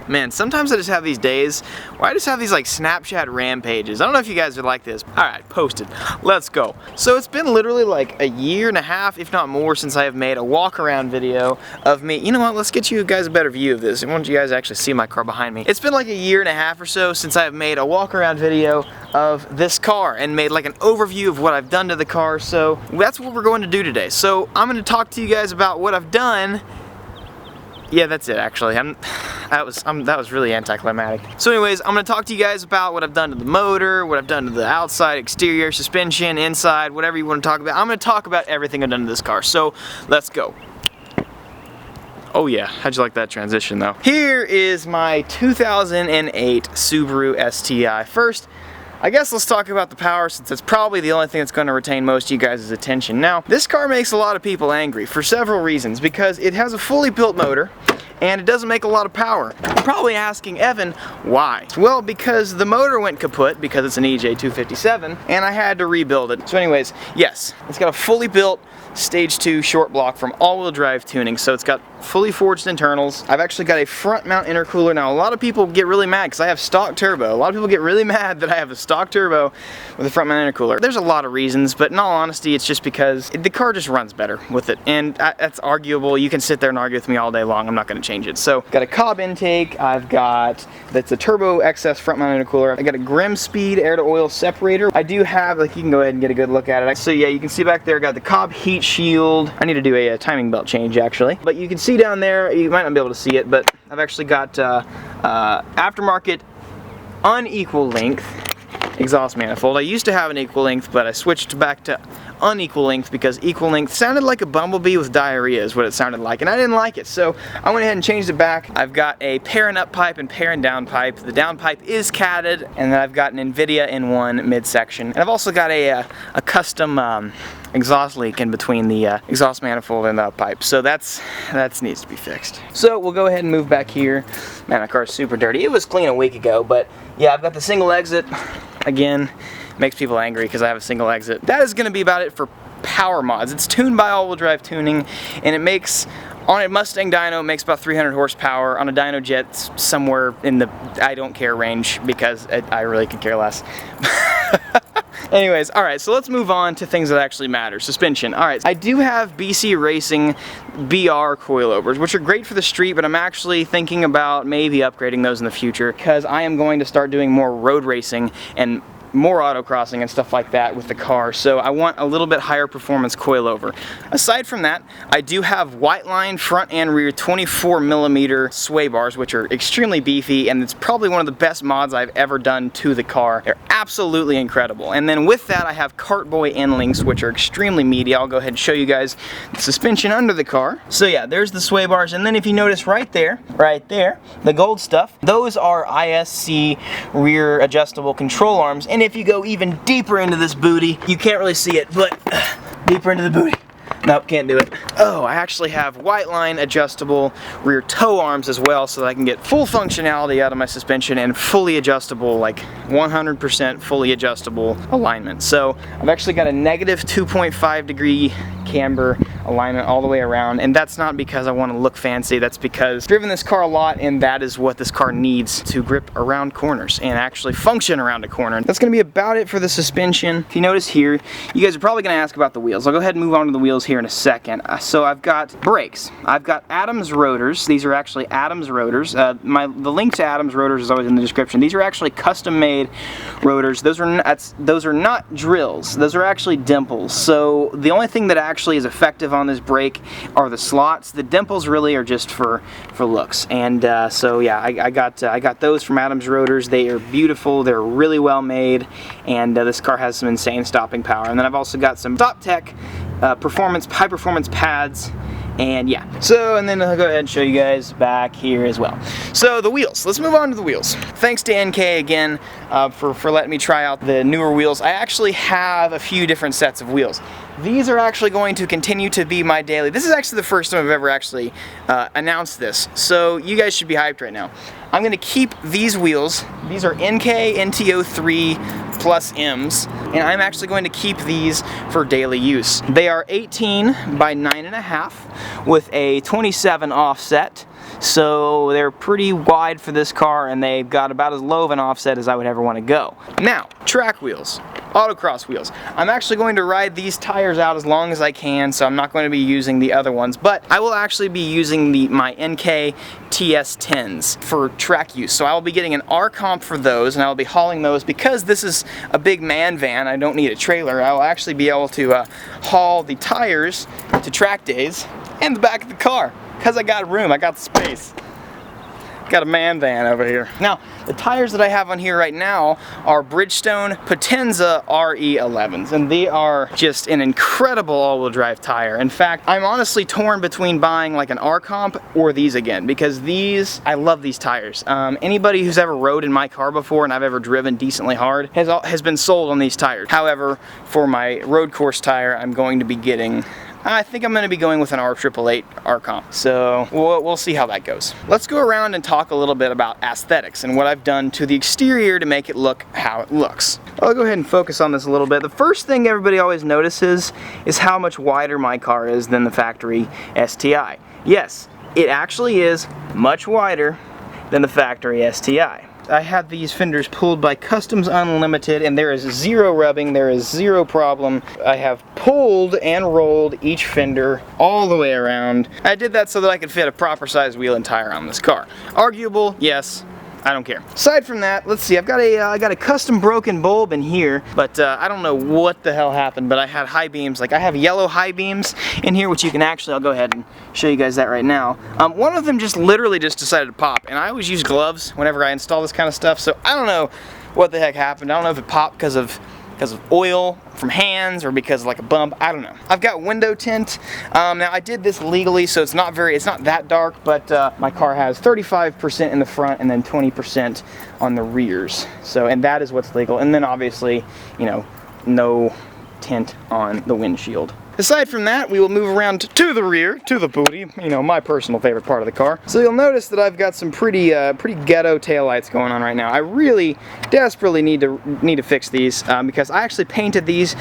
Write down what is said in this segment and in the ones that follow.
Man, sometimes I just have these days where I just have these like Snapchat rampages. I don't know if you guys are like this. Alright, posted. Let's go. So it's been literally like a year and a half, if not more, since I have made a walk around video of me. You know what, let's get you guys a better view of this. I want you guys to actually see my car behind me. It's been like a year and a half or so since I have made a walk around video of this car and made like an overview of what I've done to the car. So that's what we're going to do today. So I'm going to talk to you guys about what I've done. Yeah, that's it actually. That was really anticlimactic. So anyways, I'm gonna talk to you guys about what I've done to the motor, what I've done to the outside, exterior, suspension, inside, whatever you want to talk about. I'm gonna talk about everything I've done to this car. So let's go. Oh yeah, how'd you like that transition though? Here is my 2008 Subaru STi. First, I guess let's talk about the power, since it's probably the only thing that's going to retain most of you guys' attention. Now, this car makes a lot of people angry for several reasons, because it has a fully built motor and it doesn't make a lot of power. You're probably asking, Evan, why? Well, because the motor went kaput, because it's an EJ257, and I had to rebuild it. So anyways, yes, it's got a fully built Stage 2 short block from all-wheel drive tuning, so it's got fully forged internals. I've actually got a front mount intercooler. Now, a lot of people get really mad because I have stock turbo. A lot of people get really mad that I have a stock turbo with a front mount intercooler. There's a lot of reasons, but in all honesty, it's just because the car just runs better with it, and that's arguable. You can sit there and argue with me all day long. I'm not going to change it. So, got a Cobb intake. I've got, that's a turbo XS front mount intercooler. I got a Grim Speed air to oil separator. I do have, like, you can go ahead and get a good look at it. So yeah, you can see back there, got the Cobb heat shield. I need to do a timing belt change actually, but you can see down there, you might not be able to see it, but I've actually got aftermarket unequal length exhaust manifold. I used to have an equal length, but I switched back to unequal length because equal length sounded like a bumblebee with diarrhea is what it sounded like, and I didn't like it, so I went ahead and changed it back. I've got a pairing up pipe and pairing down pipe. The down pipe is catted, and then I've got an NVIDIA in one midsection, and I've also got a custom exhaust leak in between the exhaust manifold and the pipe, so that needs to be fixed. So we'll go ahead and move back here. Man, my car's super dirty. It was clean a week ago, but yeah, I've got the single exit. Again, makes people angry because I have a single exit. That is going to be about it for power mods. It's tuned by all-wheel drive tuning, and it makes, on a Mustang dyno, it makes about 300 horsepower. On a dyno jet, somewhere in the I don't care range, because I really could care less. Anyways, alright, so let's move on to things that actually matter. Suspension. Alright, I do have BC Racing BR coilovers, which are great for the street, but I'm actually thinking about maybe upgrading those in the future, because I am going to start doing more road racing and more autocrossing and stuff like that with the car, so I want a little bit higher performance coilover. Aside from that, I do have white line front and rear 24mm sway bars, which are extremely beefy, and it's probably one of the best mods I've ever done to the car. They're absolutely incredible. And then with that, I have Cartboy end links, which are extremely meaty. I'll go ahead and show you guys the suspension under the car. So yeah, there's the sway bars, and then if you notice right there, the gold stuff, those are ISC rear adjustable control arms. And if you go even deeper into this booty, you can't really see it, but deeper into the booty. Nope, can't do it. Oh, I actually have white line adjustable rear toe arms as well, so that I can get full functionality out of my suspension and fully adjustable, like 100% fully adjustable alignment. So I've actually got a negative 2.5 degree camber alignment all the way around, and that's not because I want to look fancy. That's because I've driven this car a lot, and that is what this car needs to grip around corners and actually function around a corner. That's going to be about it for the suspension. If you notice here, you guys are probably going to ask about the wheels. I'll go ahead and move on to the wheels here in a second. So I've got brakes. I've got Adams rotors. These are actually Adams rotors. The link to Adams rotors is always in the description. These are actually custom-made rotors. Those are not drills. Those are actually dimples. So the only thing that actually is effective on this brake are the slots. The dimples really are just for looks. And so yeah, I got those from Adams rotors. They are beautiful. They're really well made, and this car has some insane stopping power. And then I've also got some Stop Tech high performance pads, and yeah. So, and then I'll go ahead and show you guys back here as well. So the wheels, let's move on to the wheels. Thanks to NK again for letting me try out the newer wheels. I actually have a few different sets of wheels. These are actually going to continue to be my daily. This is actually the first time I've ever actually announced this, so you guys should be hyped right now. I'm going to keep these wheels. These are NK NTO3 plus M's, and I'm actually going to keep these for daily use. They are 18 by 9.5 with a 27 offset so they're pretty wide for this car, and they've got about as low of an offset as I would ever want to go. Now, track wheels. Autocross wheels. I'm actually going to ride these tires out as long as I can, so I'm not going to be using the other ones, but I will actually be using my NK TS10s for track use. So I will be getting an R comp for those, and I will be hauling those because this is a big man van. I don't need a trailer. I will actually be able to haul the tires to track days and the back of the car because I got room, I got space. Got a man van over here. Now, the tires that I have on here right now are Bridgestone Potenza RE11s, and they are just an incredible all-wheel drive tire. In fact, I'm honestly torn between buying like an R comp or these again, because these, I love these tires. Anybody who's ever rode in my car before and I've ever driven decently hard has been sold on these tires. However, for my road course tire, I'm going to be getting, I think I'm going to be going with an R888 R comp, so we'll see how that goes. Let's go around and talk a little bit about aesthetics and what I've done to the exterior to make it look how it looks. I'll go ahead and focus on this a little bit. The first thing everybody always notices is how much wider my car is than the factory STi. Yes, it actually is much wider than the factory STi. I had these fenders pulled by Customs Unlimited, and there is zero rubbing, there is zero problem. I have pulled and rolled each fender all the way around. I did that so that I could fit a proper size wheel and tire on this car. Arguable, yes. I don't care. Aside from that, let's see, I got a custom broken bulb in here, but I don't know what the hell happened, but I had high beams. Like, I have yellow high beams in here, which you can actually, I'll go ahead and show you guys that right now. One of them just literally just decided to pop, and I always use gloves whenever I install this kind of stuff, so I don't know what the heck happened. I don't know if it popped because of oil from hands or because of like a bump, I don't know. I've got window tint. Now I did this legally, so it's not that dark, but my car has 35% in the front and then 20% on the rears. So, and that is what's legal. And then obviously, you know, no tint on the windshield. Aside from that, we will move around to the rear, to the booty, you know, my personal favorite part of the car. So you'll notice that I've got some pretty ghetto taillights going on right now. I really desperately need to fix these because I actually painted these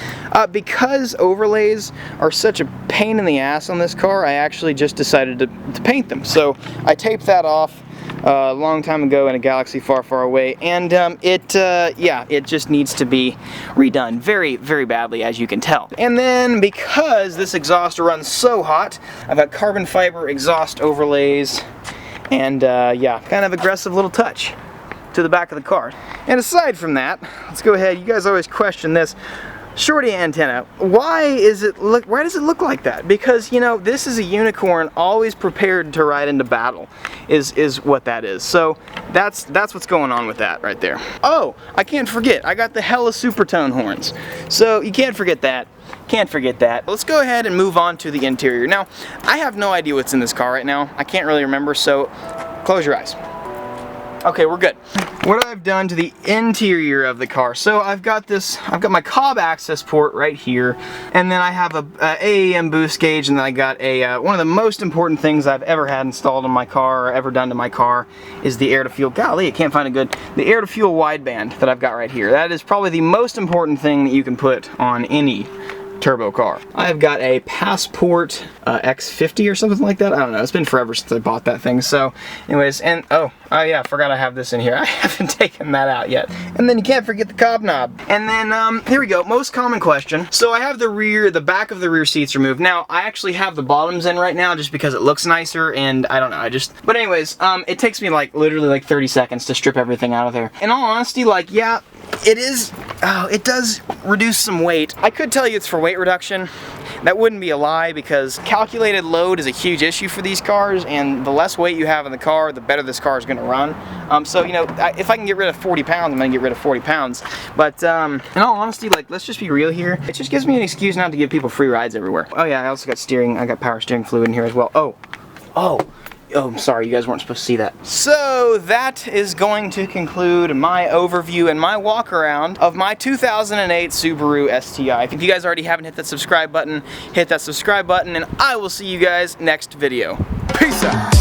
because overlays are such a pain in the ass on this car. I actually just decided to paint them. So I taped that off a long time ago in a galaxy far, far away, and it just needs to be redone very, very badly, as you can tell. And then because this exhaust runs so hot, I've got carbon fiber exhaust overlays, and yeah, kind of aggressive little touch to the back of the car. And aside from that, let's go ahead. You guys always question this. Shorty antenna. Why does it look like that? Because, you know, this is a unicorn always prepared to ride into battle is what that is. So that's what's going on with that right there. Oh, I can't forget, I got the hella supertone horns. So you can't forget that. Can't forget that. Let's go ahead and move on to the interior. Now, I have no idea what's in this car right now. I can't really remember, so close your eyes. Okay, we're good. What I've done to the interior of the car, so I've got my Cobb access port right here, and then I have a AAM boost gauge, and then I got one of the most important things I've ever had installed on my car, or ever done to my car, is the air to fuel. Golly, I can't find the air to fuel wideband that I've got right here. That is probably the most important thing that you can put on any turbo car. I've got a Passport X50 or something like that. I don't know. It's been forever since I bought that thing. So anyways, and oh yeah, I forgot I have this in here. I haven't taken that out yet. And then you can't forget the Cobb knob. And then here we go. Most common question. So I have the back of the rear seats removed. Now I actually have the bottoms in right now just because it looks nicer, and I don't know. But anyways, it takes me like literally like 30 seconds to strip everything out of there. In all honesty, like, yeah, it does reduce some weight. I could tell you it's for weight reduction. That wouldn't be a lie, because calculated load is a huge issue for these cars, and the less weight you have in the car, the better this car is going to run. So, you know, if I can get rid of 40 pounds, I'm going to get rid of 40 pounds. But in all honesty, like, let's just be real here. It just gives me an excuse not to give people free rides everywhere. Oh yeah, I also got steering. I got power steering fluid in here as well. Oh, I'm sorry, you guys weren't supposed to see that. So that is going to conclude my overview and my walk around of my 2008 Subaru STi. If you guys already haven't hit that subscribe button, hit that subscribe button, and I will see you guys next video. Peace out.